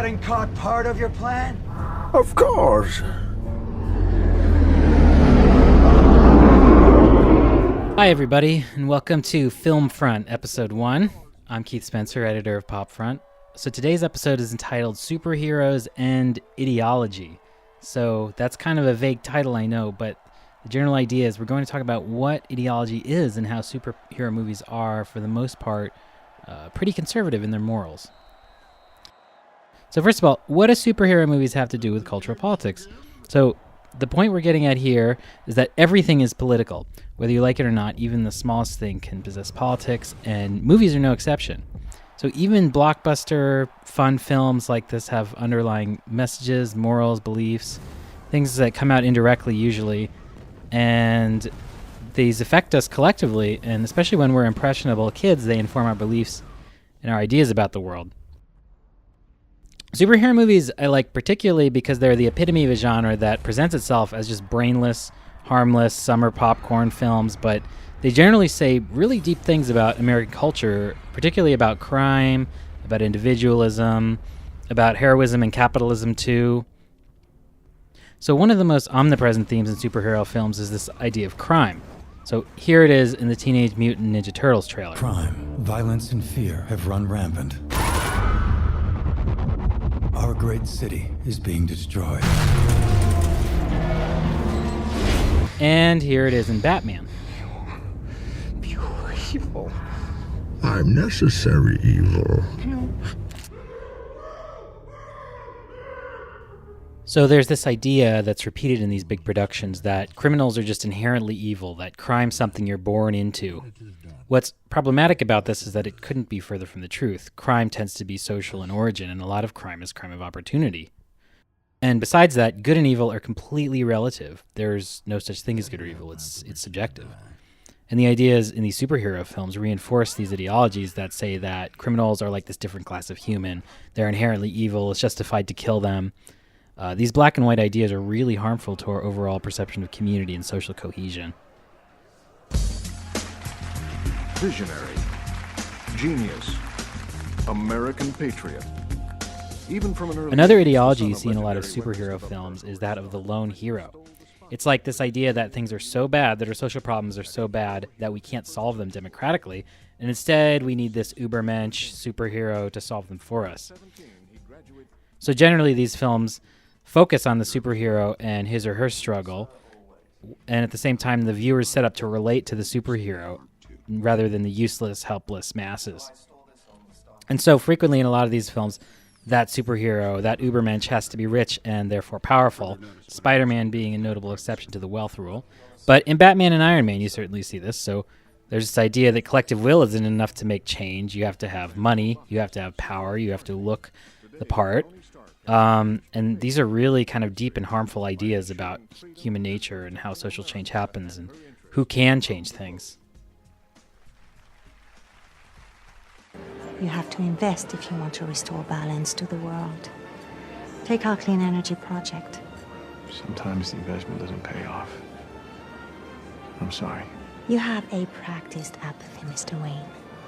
getting caught part of your plan? Of course. Hi everybody, and welcome to Filmfront, Episode 1. I'm Keith Spencer, editor of PopFront. So today's episode is entitled Superheroes and Ideology. So that's kind of a vague title, I know, but the general idea is we're going to talk about what ideology is and how superhero movies are, for the most part, pretty conservative in their morals. So first of all, what do superhero movies have to do with cultural politics? So the point we're getting at here is that everything is political. Whether you like it or not, even the smallest thing can possess politics, and movies are no exception. So even blockbuster, fun films like this have underlying messages, morals, beliefs, things that come out indirectly usually, and these affect us collectively, and especially when we're impressionable kids, they inform our beliefs and our ideas about the world. Superhero movies I like particularly because they're the epitome of a genre that presents itself as just brainless, harmless summer popcorn films, but they generally say really deep things about American culture, particularly about crime, about individualism, about heroism and capitalism too. So one of the most omnipresent themes in superhero films is this idea of crime. So here it is in the Teenage Mutant Ninja Turtles trailer. Crime, violence, and fear have run rampant. Our great city is being destroyed. And here it is in Batman. Pure evil. I'm necessary evil. So there's this idea that's repeated in these big productions that criminals are just inherently evil, that crime's something you're born into. What's problematic about this is that it couldn't be further from the truth. Crime tends to be social in origin, and a lot of crime is crime of opportunity. And besides that, good and evil are completely relative. There's no such thing as good or evil. It's subjective. And the ideas in these superhero films reinforce these ideologies that say that criminals are like this different class of human. They're inherently evil. It's justified to kill them. These black and white ideas are really harmful to our overall perception of community and social cohesion. Visionary, genius, American patriot. Even from an early Another age, ideology the you son see in a of lot of legendary superhero weapons of films mass is that of the lone hero. destruction. It's like this idea that things are so bad, that our social problems are so bad that we can't solve them democratically, and instead we need this ubermensch superhero to solve them for us. So generally these films focus on the superhero and his or her struggle, and at the same time the viewer is set up to relate to the superhero rather than the useless, helpless masses. And so frequently in a lot of these films, that superhero, that ubermensch, has to be rich and therefore powerful, Spider-Man being a notable exception to the wealth rule. But in Batman and Iron Man, you certainly see this. So there's this idea that collective will isn't enough to make change. You have to have money, you have to have power, you have to look the part. And these are really kind of deep and harmful ideas about human nature and how social change happens and who can change things. You have to invest if you want to restore balance to the world. Take our clean energy project. Sometimes the investment doesn't pay off. I'm sorry. You have a practiced apathy, Mr. Wayne.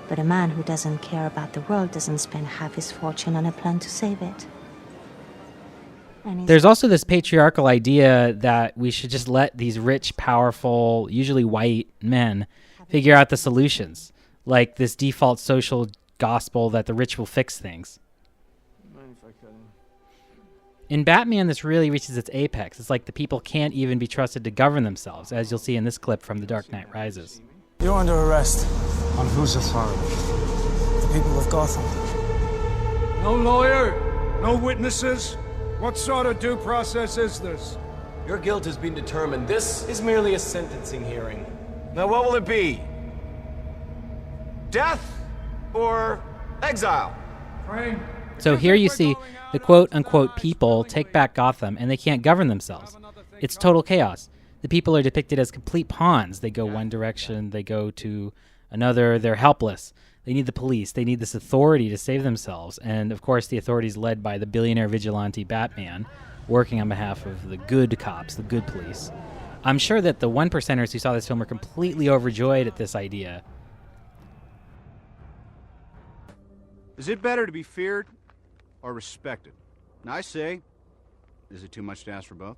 But a man who doesn't care about the world doesn't spend half his fortune on a plan to save it. There's also this patriarchal idea that we should just let these rich, powerful, usually white men figure out the solutions, like this default social gospel that the rich will fix things. In Batman, this really reaches its apex. It's like the people can't even be trusted to govern themselves, as you'll see in this clip from The Dark Knight Rises. You're under arrest. On whose authority? The people of Gotham. No lawyer, no witnesses. What sort of due process is this? Your guilt has been determined. This is merely a sentencing hearing. Now what will it be? Death or exile? Frank. So here you see the quote-unquote people take back Gotham, and they can't govern themselves. It's total chaos. The people are depicted as complete pawns. They go one direction, they go to another, they're helpless. They need the police. They need this authority to save themselves. And, of course, the authority is led by the billionaire vigilante Batman, working on behalf of the good cops, the good police. I'm sure that the one percenters who saw this film were completely overjoyed at this idea. Is it better to be feared or respected? I see. Is it too much to ask for both?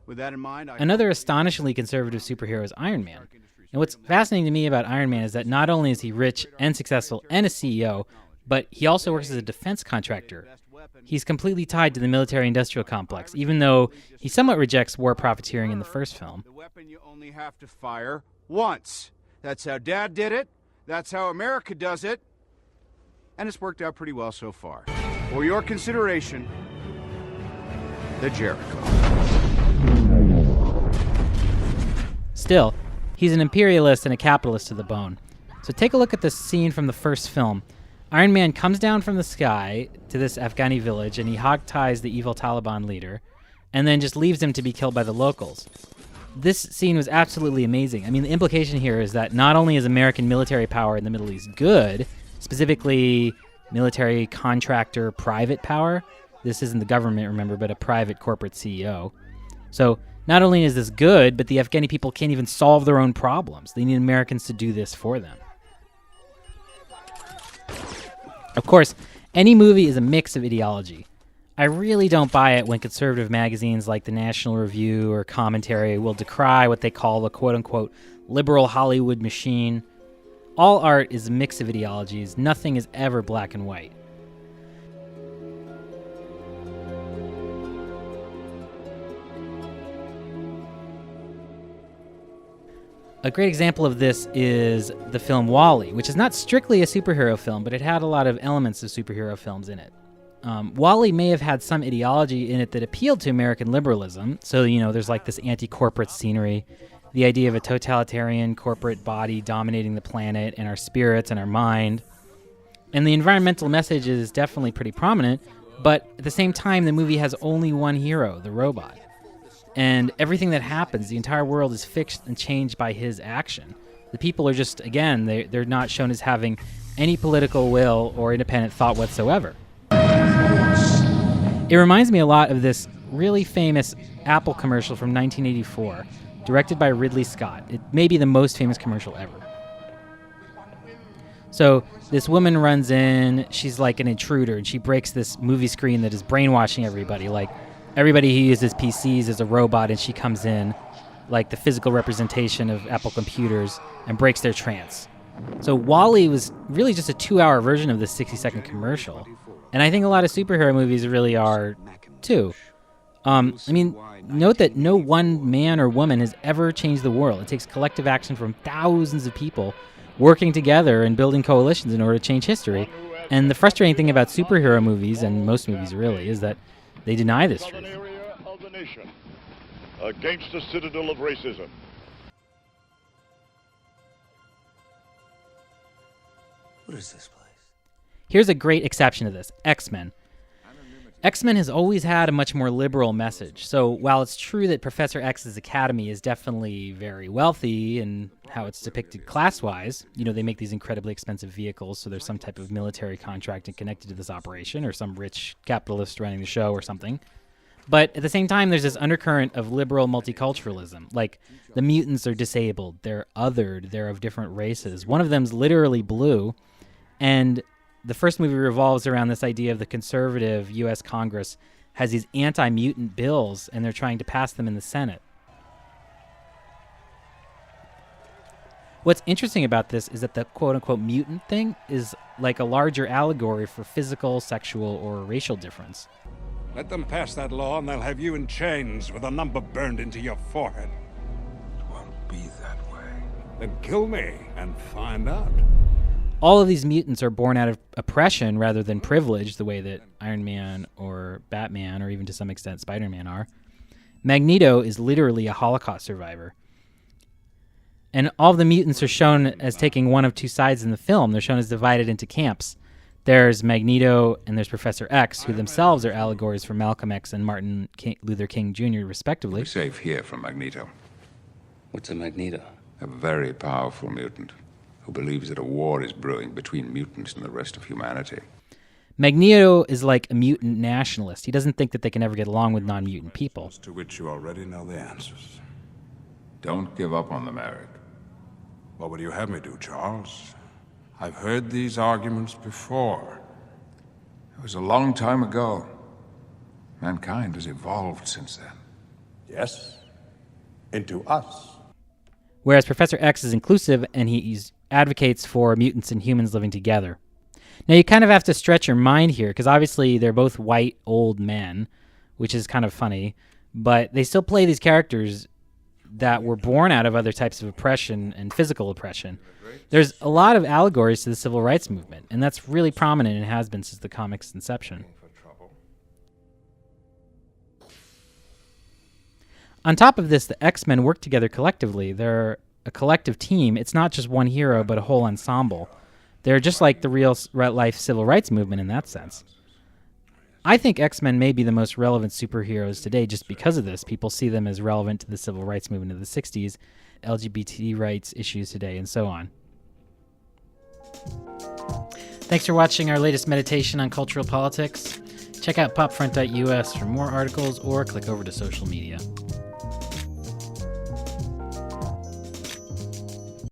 With that in mind, Another astonishingly conservative superhero is Iron Man. And what's fascinating to me about Iron Man is that not only is he rich and successful and a CEO, but he also works as a defense contractor. He's completely tied to the military-industrial complex, even though he somewhat rejects war profiteering in the first film. The weapon you only have to fire once. That's how Dad did it. That's how America does it. And it's worked out pretty well so far. For your consideration, the Jericho. Still, he's an imperialist and a capitalist to the bone. So take a look at this scene from the first film. Iron Man comes down from the sky to this Afghani village and he hog-ties the evil Taliban leader and then just leaves him to be killed by the locals. This scene was absolutely amazing. I mean, the implication here is that not only is American military power in the Middle East good, specifically military contractor private power. This isn't the government, remember, but a private corporate CEO. So not only is this good, but the Afghani people can't even solve their own problems. They need Americans to do this for them. Of course, any movie is a mix of ideology. I really don't buy it when conservative magazines like the National Review or Commentary will decry what they call the quote-unquote liberal Hollywood machine. All art is a mix of ideologies. Nothing is ever black and white. A great example of this is the film WALL-E, which is not strictly a superhero film, but it had a lot of elements of superhero films in it. WALL-E may have had some ideology in it that appealed to American liberalism. So, there's like this anti-corporate scenery, the idea of a totalitarian corporate body dominating the planet and our spirits and our mind. And the environmental message is definitely pretty prominent, but at the same time, the movie has only one hero, the robot. And everything that happens, the entire world is fixed and changed by his action. The people are just, again, they're not shown as having any political will or independent thought whatsoever. It reminds me a lot of this really famous Apple commercial from 1984, directed by Ridley Scott. It may be the most famous commercial ever. So this woman runs in, she's like an intruder, and she breaks this movie screen that is brainwashing everybody. Like, everybody who uses PCs is a robot, and she comes in like the physical representation of Apple computers and breaks their trance. So WALL-E was really just a 2-hour version of this 60-second commercial. And I think a lot of superhero movies really are, too. Note that no one man or woman has ever changed the world. It takes collective action from thousands of people working together and building coalitions in order to change history. And the frustrating thing about superhero movies, and most movies really, is that they deny this truth. Of the nation against the citadel of racism. What is this place? Here's a great exception to this, X-Men. X-Men has always had a much more liberal message. So while it's true that Professor X's academy is definitely very wealthy and how it's depicted class-wise, they make these incredibly expensive vehicles, so there's some type of military contracting connected to this operation or some rich capitalist running the show or something. But at the same time, there's this undercurrent of liberal multiculturalism. Like, the mutants are disabled, they're othered, they're of different races. One of them's literally blue, and the first movie revolves around this idea of the conservative U.S. Congress has these anti-mutant bills, and they're trying to pass them in the Senate. What's interesting about this is that the quote-unquote mutant thing is like a larger allegory for physical, sexual, or racial difference. Let them pass that law and they'll have you in chains with a number burned into your forehead. It won't be that way. Then kill me and find out. All of these mutants are born out of oppression rather than privilege, the way that Iron Man or Batman or even to some extent Spider-Man are. Magneto is literally a Holocaust survivor. And all of the mutants are shown as taking one of two sides in the film. They're shown as divided into camps. There's Magneto and there's Professor X, who themselves are allegories for Malcolm X and Martin Luther King Jr., respectively. We're safe here from Magneto. What's a Magneto? A very powerful mutant who believes that a war is brewing between mutants and the rest of humanity. Magneto is like a mutant nationalist. He doesn't think that they can ever get along with non-mutant people. To which you already know the answers. Don't give up on the married. What would you have me do, Charles? I've heard these arguments before. It was a long time ago. Mankind has evolved since then. Yes. Into us. Whereas Professor X is inclusive and he advocates for mutants and humans living together. Now, you kind of have to stretch your mind here, because obviously they're both white, old men, which is kind of funny, but they still play these characters that were born out of other types of oppression and physical oppression. There's a lot of allegories to the civil rights movement, and that's really prominent and has been since the comic's inception. On top of this, the X-Men work together collectively. They're a collective team. It's not just one hero, but a whole ensemble. They're just like the real-life civil rights movement in that sense. I think X-Men may be the most relevant superheroes today just because of this. People see them as relevant to the civil rights movement of the 60s, LGBT rights issues today, and so on. Thanks for watching our latest meditation on cultural politics. Check out popfront.us for more articles or click over to social media.